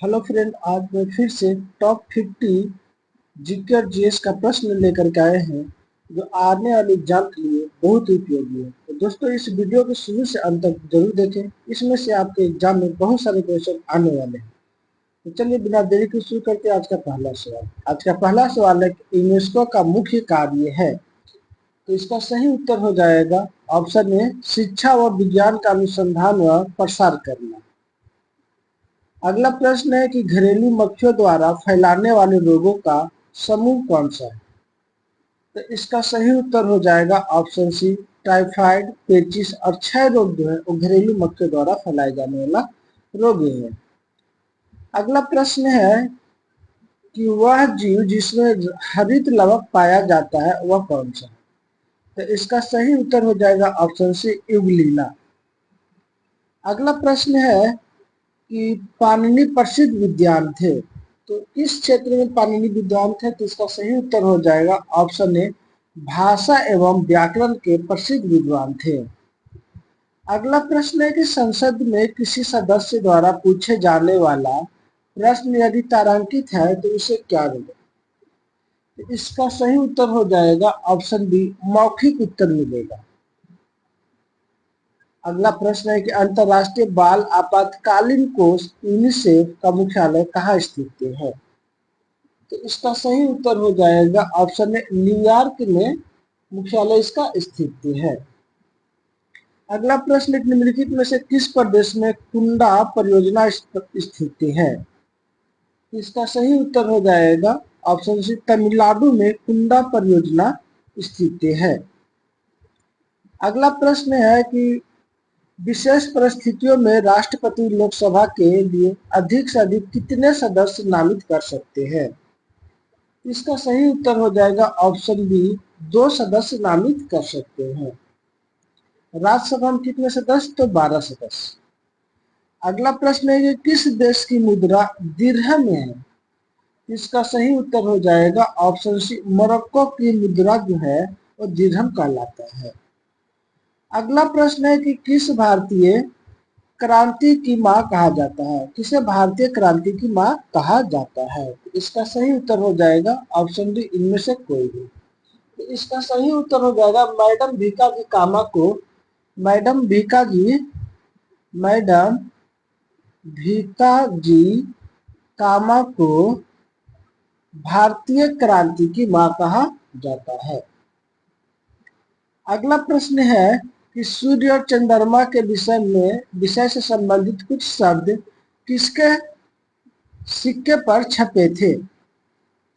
Hello friend, आज मैं फिर से टॉप 50 जीके और जीएस का प्रश्न लेकर के आए हैं जो आने वाले एग्जाम के लिए बहुत ही उपयोगी है। तो दोस्तों, इस वीडियो को शुरू से अंत तक जरूर देखें। इसमें से आपके एग्जाम में बहुत सारे क्वेश्चन आने वाले हैं। तो चलिए बिना देरी के शुरू करते हैं आज का पहला सवाल। आज का पहला सवाल है कि यूनेस्को का मुख्य कार्य है। तो इसका सही उत्तर हो जाएगा ऑप्शन ए, शिक्षा व विज्ञान का अनुसंधान व प्रसार करना। अगला प्रश्न है कि घरेलू मक्खियों द्वारा फैलाने वाले रोगों का समूह कौन सा है। तो इसका सही उत्तर हो जाएगा ऑप्शन सी, टाइफाइड, पेचिस और क्षय रोग जो है वो घरेलू मक्खियों द्वारा फैलाए जाने वाला रोग है। अगला प्रश्न है कि वह जीव जिसमें हरित लवक पाया जाता है वह कौन सा है। तो इसका सही उत्तर हो जाएगा ऑप्शन सी, यूग्लिना। अगला प्रश्न है कि पाणिनि प्रसिद्ध विद्वान थे। तो किस क्षेत्र में पाणिनि विद्वान थे। तो इसका सही उत्तर हो जाएगा ऑप्शन ए, भाषा एवं व्याकरण के प्रसिद्ध विद्वान थे। अगला प्रश्न है कि संसद में किसी सदस्य द्वारा पूछे जाने वाला प्रश्न यदि तारांकित है तो उसे क्या मिलेगा। तो इसका सही उत्तर हो जाएगा ऑप्शन बी, मौखिक उत्तर मिलेगा। अगला प्रश्न है कि अंतरराष्ट्रीय बाल आपातकालीन कोष यूनिसेफ का मुख्यालय कहाँ स्थित है। तो इसका सही उत्तर हो जाएगा ऑप्शन ए, न्यूयॉर्क में मुख्यालय इसका स्थित है। अगला प्रश्न, निम्नलिखित में से किस प्रदेश में कुंडा परियोजना स्थित है। इसका सही उत्तर हो जाएगा ऑप्शन सी, तमिलनाडु में कुंडा परियोजना स्थित है। अगला प्रश्न है कि विशेष परिस्थितियों में राष्ट्रपति लोकसभा के लिए अधिक से अधिक कितने सदस्य नामित कर सकते हैं। इसका सही उत्तर हो जाएगा ऑप्शन बी, 2 सदस्य नामित कर सकते हैं। राज्यसभा में कितने सदस्य, तो 12 सदस्य। अगला प्रश्न है कि किस देश की मुद्रा दिरहम में है। इसका सही उत्तर हो जाएगा ऑप्शन सी, मोरक्को की मुद्रा जो है वो दिरहम कहलाता है। अगला प्रश्न है कि किस भारतीय क्रांति की मां कहा जाता है। किसे भारतीय क्रांति की मां कहा जाता है। इसका सही उत्तर हो जाएगा ऑप्शन डी, इनमें से कोई भी। तो इसका सही उत्तर हो जाएगा मैडम भीकाजी कामा को मैडम भीकाजी मैडम भीकाजी कामा को भारतीय क्रांति की मां कहा जाता है। अगला प्रश्न है कि सूर्य और चंद्रमा के विषय से संबंधित कुछ शब्द किसके सिक्के पर छपे थे।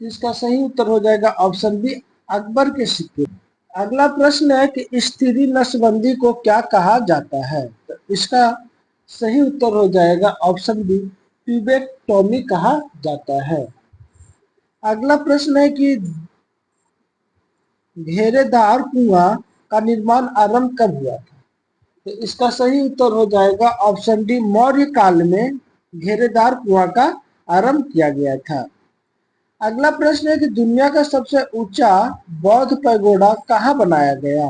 इसका सही उत्तर हो जाएगा ऑप्शन बी, अकबर के सिक्के। अगला प्रश्न है कि स्त्री नसबंदी को क्या कहा जाता है। तो इसका सही उत्तर हो जाएगा ऑप्शन बी, प्यूबेक्टोमी कहा जाता है। अगला प्रश्न है कि घेरेदार कुआं का निर्माण आरंभ कब हुआ था। तो इसका सही उत्तर हो जाएगा ऑप्शन डी, मौर्य काल में घेरेदार कुआं का आरंभ किया गया था। अगला प्रश्न है कि दुनिया का सबसे ऊंचा बौद्ध पैगोडा कहाँ बनाया गया।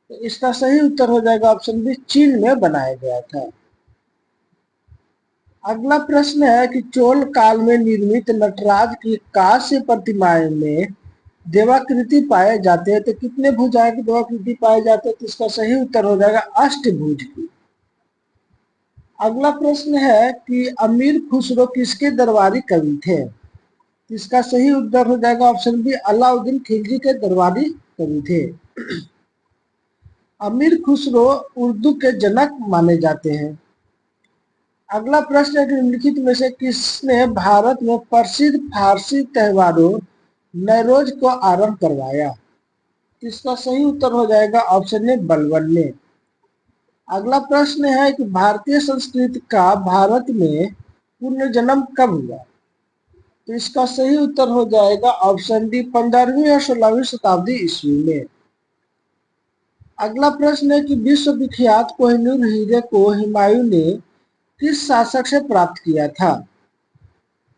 तो इसका सही उत्तर हो जाएगा ऑप्शन बी, चीन में बनाया गया था। अगला प्रश्न है कि चोल काल में निर्मित नटराज की कांस्य प्रतिमाएं में देवाकृति पाए जाते हैं। तो कितने भुजाएं की देवाकृति पाए जाते हैं। तो इसका सही उत्तर हो जाएगा अष्टभुज की। अगला प्रश्न है कि अमीर खुसरो किसके दरबारी कवि थे। इसका सही उत्तर हो जाएगा ऑप्शन बी, अलाउद्दीन खिलजी के दरबारी कवि थे। अमीर खुसरो उर्दू के जनक माने जाते हैं। अगला प्रश्न है कि निम्नलिखित में से किसने भारत में प्रसिद्ध फारसी त्योहारों नवरोज को आरंभ करवाया। इसका सही उत्तर हो जाएगा ऑप्शन ए, बलबन ने। अगला प्रश्न है कि भारतीय संस्कृति का भारत में पुनर्जन्म कब हुआ। तो इसका सही उत्तर हो जाएगा ऑप्शन डी, 15वीं और 16वीं शताब्दी ईस्वी में। अगला प्रश्न है कि विश्व विख्यात कोहिनूर हीरे को हुमायूं ने किस शासक से प्राप्त किया था।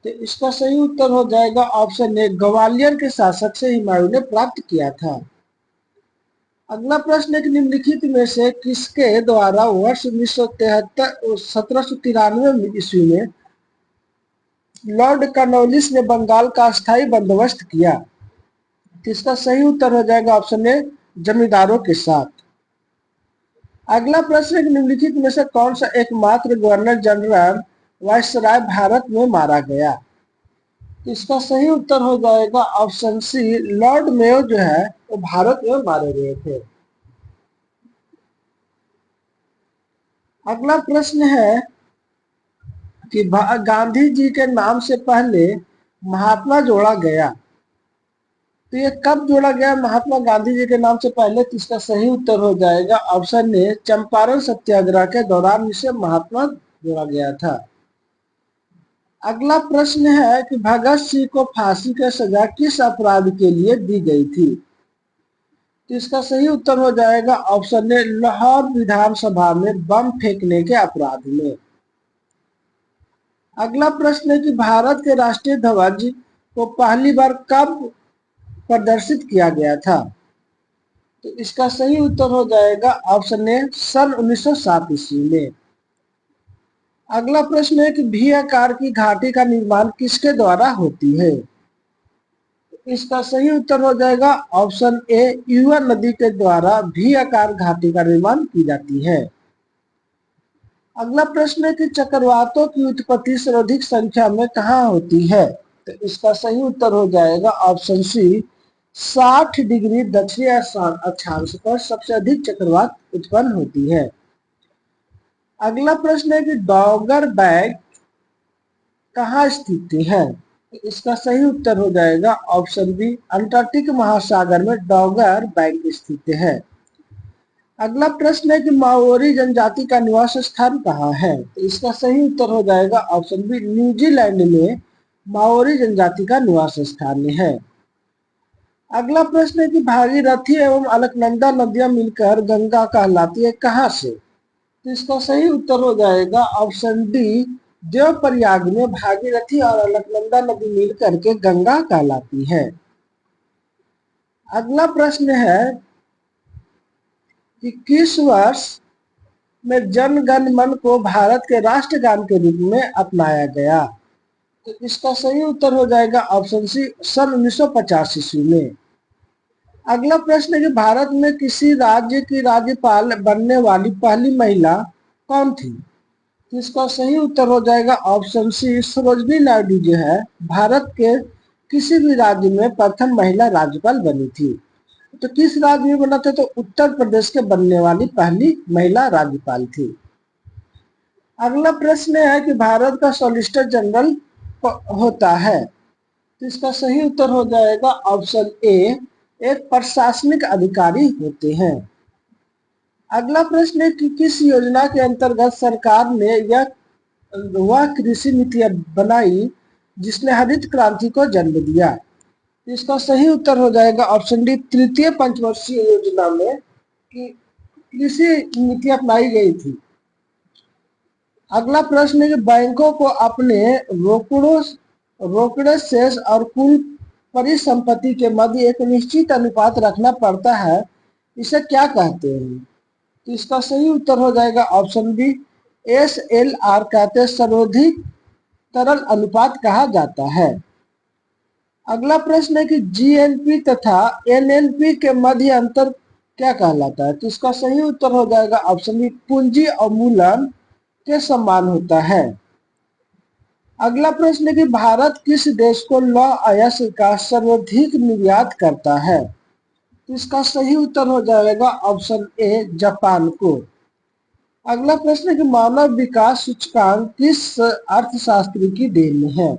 तो इसका सही उत्तर हो जाएगा ऑप्शन ए, ग्वालियर के शासक से हुमायूं ने प्राप्त किया था। अगला प्रश्न है कि निम्नलिखित में से किसके द्वारा वर्ष 1973 1793 ईस्वी में लॉर्ड कॉर्नवालिस ने बंगाल का अस्थायी बंदोबस्त किया? तो इसका सही उत्तर हो जाएगा ऑप्शन ए, जमींदारों के साथ। अगला प्रश्न है कि निम्नलिखित में से कौन सा एकमात्र गवर्नर जनरल वायसराय भारत में मारा गया? तो इसका सही उत्तर हो जाएगा ऑप्शन सी, लॉर्ड मेयो जो है वो भारत में मारे गए थे। अगला प्रश्न है कि गांधी जी के नाम से पहले महात्मा जोड़ा गया, तो ये कब जोड़ा गया महात्मा गांधी जी के नाम से पहले? तो इसका सही उत्तर हो जाएगा ऑप्शन ए, चंपारण सत्याग्रह के दौरान इसे महात्मा जोड़ा गया था। अगला प्रश्न है कि भगत सिंह को फांसी की सजा किस अपराध के लिए दी गई थी? तो इसका सही उत्तर हो जाएगा ऑप्शन ए, लाहौर विधानसभा में बम फेंकने के अपराध में। अगला प्रश्न है कि भारत के राष्ट्रीय ध्वज को पहली बार कब प्रदर्शित किया गया था? तो इसका सही उत्तर हो जाएगा ऑप्शन ए, सन 1907 ईस्वी में। अगला प्रश्न है कि भी आकार की घाटी का निर्माण किसके द्वारा होती है? इसका सही उत्तर हो जाएगा ऑप्शन ए, युवा नदी के द्वारा भी आकार घाटी का निर्माण की जाती है। अगला प्रश्न है कि चक्रवातों की उत्पत्ति सर्वाधिक संख्या में कहाँ होती है? तो इसका सही उत्तर हो जाएगा ऑप्शन सी, 60 डिग्री दक्षिणी अक्षांश पर सबसे अधिक चक्रवात उत्पन्न होती है। अगला प्रश्न है कि डॉगर बैंक कहाँ स्थित है? तो इसका सही उत्तर हो जाएगा ऑप्शन बी, अंटार्कटिक महासागर में डॉगर बैंक स्थित है। अगला प्रश्न है कि माओरी जनजाति का निवास स्थान कहाँ है? तो इसका सही उत्तर हो जाएगा ऑप्शन बी, न्यूजीलैंड में माओरी जनजाति का निवास स्थान है। अगला प्रश्न है कि भागीरथी एवं अलकनंदा नदियां मिलकर गंगा कहलाती है कहाँ से? तो इसका सही उत्तर हो जाएगा ऑप्शन डी, देवप्रयाग में भागीरथी और अलकनंदा नदी मिलकर के गंगा कहलाती है। अगला प्रश्न है कि किस वर्ष में जन गण मन को भारत के राष्ट्रगान के रूप में अपनाया गया? तो इसका सही उत्तर हो जाएगा ऑप्शन सी, सन 1950 ईस्वी में। अगला प्रश्न है कि भारत में किसी राज्य की राज्यपाल बनने वाली पहली महिला कौन थी? तो इसका सही उत्तर हो जाएगा ऑप्शन सी, सरोजिनी नायडू जो है भारत के किसी भी राज्य में प्रथम महिला राज्यपाल बनी थी। तो किस राज्य में बना था? तो उत्तर प्रदेश के बनने वाली पहली महिला राज्यपाल थी। अगला प्रश्न है कि भारत का सॉलिसिटर जनरल होता है, तो इसका सही उत्तर हो जाएगा ऑप्शन ए, एक प्रशासनिक अधिकारी होते हैं। अगला प्रश्न है कि किस योजना के अंतर्गत सरकार ने वह कृषि नीति बनाई जिसने हरित क्रांति को जन्म दिया? इसका सही उत्तर हो जाएगा ऑप्शन डी, तृतीय पंचवर्षीय योजना में कृषि नीति अपनाई गई थी। अगला प्रश्न है कि बैंकों को अपने रोकड़े शेष और कुल परिसंपत्ति के मध्य एक निश्चित अनुपात रखना पड़ता है, इसे क्या कहते हैं? तो इसका सही उत्तर हो जाएगा ऑप्शन बी, SLR कहते हैं, सर्वाधिक तरल अनुपात कहा जाता है। अगला प्रश्न है कि GNP तथा NNP के मध्य अंतर क्या कहलाता है? तो इसका सही उत्तर हो जाएगा ऑप्शन बी, पूंजी अवमूलन के समान होता है। अगला प्रश्न है कि भारत किस देश को लौह अयस्क का सर्वाधिक निर्यात करता है? तो इसका सही उत्तर हो जाएगा ऑप्शन ए, जापान को। अगला प्रश्न है कि मानव विकास सूचकांक किस अर्थशास्त्री की देन है?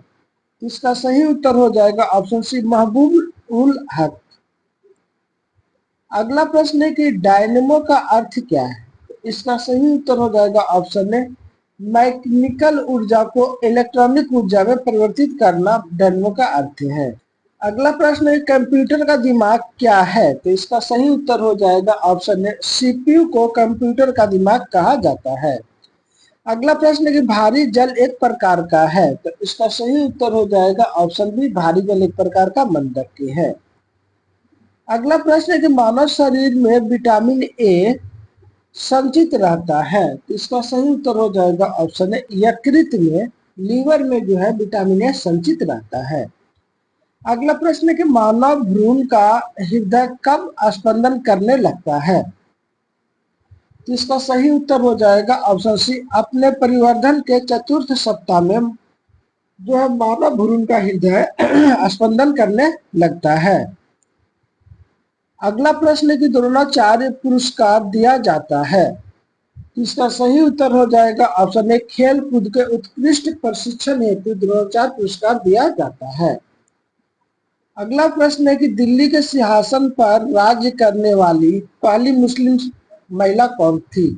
इसका सही उत्तर हो जाएगा ऑप्शन सी, महबूब उल हक। अगला प्रश्न है कि डायनेमो का अर्थ क्या है? इसका सही उत्तर हो जाएगा ऑप्शन ए, मैकेनिकल ऊर्जा को इलेक्ट्रॉनिक ऊर्जा में परिवर्तित करना डायनेमो का अर्थ है। अगला प्रश्न है कंप्यूटर का दिमाग क्या है? तो इसका सही उत्तर हो जाएगा ऑप्शन ए, CPU को कंप्यूटर का दिमाग कहा जाता है। अगला प्रश्न है कि भारी जल एक प्रकार का है, तो इसका सही उत्तर हो जाएगा ऑप्शन बी, भारी जल एक प्रकार का मंदक है। अगला प्रश्न है कि मानव शरीर में विटामिन ए संचित रहता है, तो इसका सही उत्तर हो जाएगा ऑप्शन है, यकृत में लीवर में जो है विटामिन ए संचित रहता है। अगला प्रश्न है कि मानव भ्रूण का हृदय कब स्पंदन करने लगता है? तो इसका सही उत्तर हो जाएगा ऑप्शन सी, अपने परिवर्धन के चतुर्थ सप्ताह में जो है मानव भ्रूण का हृदय स्पंदन करने लगता है। अगला प्रश्न है कि द्रोणाचार्य पुरस्कार दिया जाता है। तो इसका सही उत्तर हो जाएगा ऑप्शन ए, खेल कूद के उत्कृष्ट प्रशिक्षण हेतु द्रोणाचार्य पुरस्कार दिया जाता है। अगला प्रश्न है कि दिल्ली के सिंहासन पर राज्य करने वाली पहली मुस्लिम महिला कौन थी?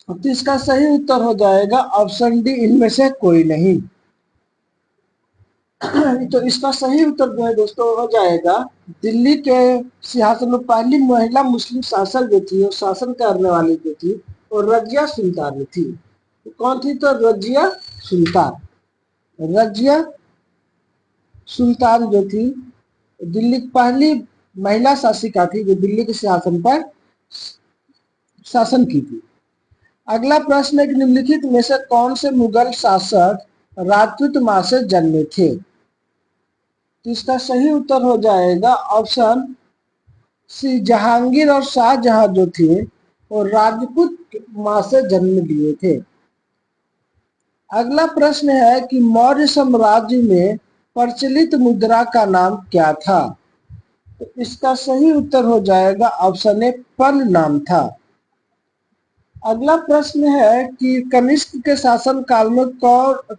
तो इसका सही उत्तर हो जाएगा ऑप्शन डी, इनमें से कोई नहीं। तो इसका सही उत्तर जो है दोस्तों हो जाएगा, दिल्ली के सिंहासन में पहली महिला मुस्लिम शासक जो थी, वो शासन करने वाली जो थी, वो रजिया सुल्तान थी। तो कौन थी? तो रजिया सुल्तान। रजिया सुल्तान जो थी दिल्ली की पहली महिला शासिका थी, जो दिल्ली के सिंहासन पर शासन की थी। अगला प्रश्न है कि निम्नलिखित में से कौन से मुगल शासक राजपूत मां से जन्मे थे? तो इसका सही उत्तर हो जाएगा ऑप्शन सी, जहांगीर और शाहजहां जो थे वो राजपूत मां से जन्म लिए थे। अगला प्रश्न है कि मौर्य साम्राज्य में प्रचलित मुद्रा का नाम क्या था? तो इसका सही उत्तर हो जाएगा ऑप्शन ए, पल नाम था। अगला प्रश्न है कि कनिष्क के शासन काल में कौन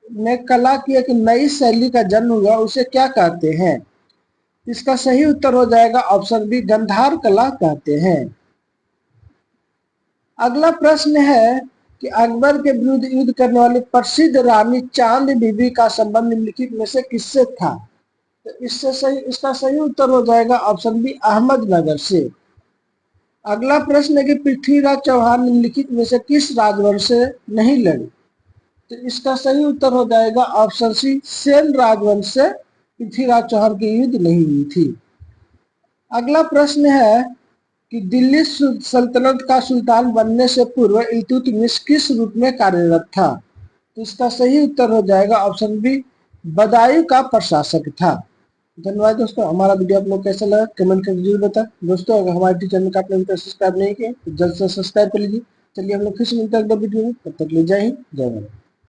ने कला की एक नई शैली का जन्म हुआ, उसे क्या कहते हैं? इसका सही उत्तर हो जाएगा ऑप्शन बी, गंधार कला कहते हैं। अगला प्रश्न है कि अकबर के विरुद्ध युद्ध करने वाली प्रसिद्ध रानी चांद बीबी का संबंध निम्नलिखित में से किससे था? तो इसका सही उत्तर हो जाएगा ऑप्शन बी, अहमदनगर से। अगला प्रश्न है कि पृथ्वीराज चौहान निम्नलिखित में से किस राजवंश से नहीं लड़े? तो इसका सही उत्तर हो जाएगा ऑप्शन सी, सेन राजवंश से पृथ्वीराज चौहान की युद्ध नहीं हुई थी। अगला प्रश्न है कि दिल्ली सल्तनत का सुल्तान बनने से पूर्व इल्तुतमिश किस रूप में कार्यरत था? तो इसका सही उत्तर हो जाएगा ऑप्शन बी, बदायूं का प्रशासक था। धन्यवाद दोस्तों, हमारा वीडियो आप लोग कैसा लगा कमेंट करके जरूर बताएं। दोस्तों अगर हमारे चैनल का आपने सब्सक्राइब नहीं किया तो जल्द से सब्सक्राइब कर लीजिए। चलिए हम लोग फिर से मिलते हैं अगले वीडियो में, तब तक ले जय हिंद जय भारत।